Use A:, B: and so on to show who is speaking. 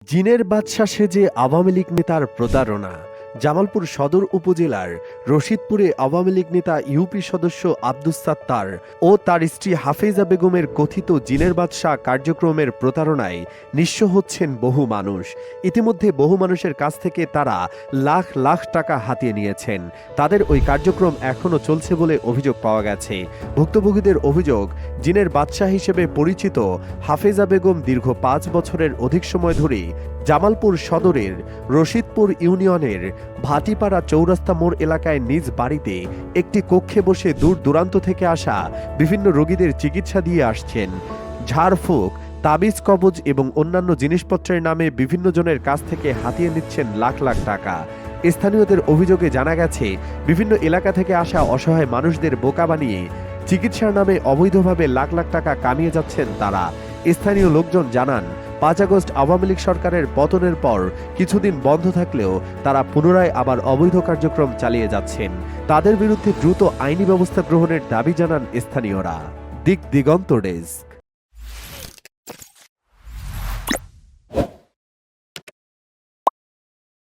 A: জিনের বাদশা সেজে আওয়ামী লীগ নেতার প্রতারণা। জামালপুর সদর উপজেলার রশিদপুরে আওয়ামী লীগ নেতা ইউপি সদস্য আব্দুস সাত্তার ও তার স্ত্রী হাফেজা বেগমের কথিত জিনের বাদশা কার্যক্রমের প্রতারণায় নিঃস্ব হচ্ছেন বহু মানুষ। ইতিমধ্যে বহু মানুষের কাছ থেকে তারা লাখ লাখ টাকা হাতিয়ে নিয়েছেন। তাদের ওই কার্যক্রম এখনও চলছে বলে অভিযোগ পাওয়া গেছে। ভুক্তভোগীদের অভিযোগ, জিনের বাদশা হিসেবে পরিচিত হাফেজা বেগম দীর্ঘ ৫ বছরের অধিক সময় ধরে জামালপুর সদরের রশিদপুর ইউনিয়নের ভাটিপাড়া চৌরাস্তা মোড় এলাকায় নিজ বাড়িতে একটি কক্ষে বসে দূর দূরান্ত থেকে আসা বিভিন্ন রোগীদের চিকিৎসা দিয়ে আসছেন। ঝাড়ফুঁক, তাবিজ কবজ এবং অন্যান্য জিনিসপত্রের নামে বিভিন্ন জনের কাছ থেকে হাতিয়ে নিচ্ছেন লাখ লাখ টাকা। স্থানীয়দের অভিযোগে জানা গেছে, বিভিন্ন এলাকা থেকে আসা অসহায় মানুষদের বোকা বানিয়ে চিকিৎসার নামে অবৈধভাবে লাখ লাখ টাকা কামিয়ে যাচ্ছেন তারা। স্থানীয় লোকজন জানান, ৫ আগস্ট আওয়ামী লীগ সরকারের পতনের পর কিছুদিন বন্ধ থাকলেও তারা পুনরায় আবার অবৈধ কার্যক্রম চালিয়ে যাচ্ছেন। তাদের বিরুদ্ধে দ্রুত আইনি ব্যবস্থা গ্রহণের দাবি জানান স্থানীয়রা। দিগন্ত ডেস্ক।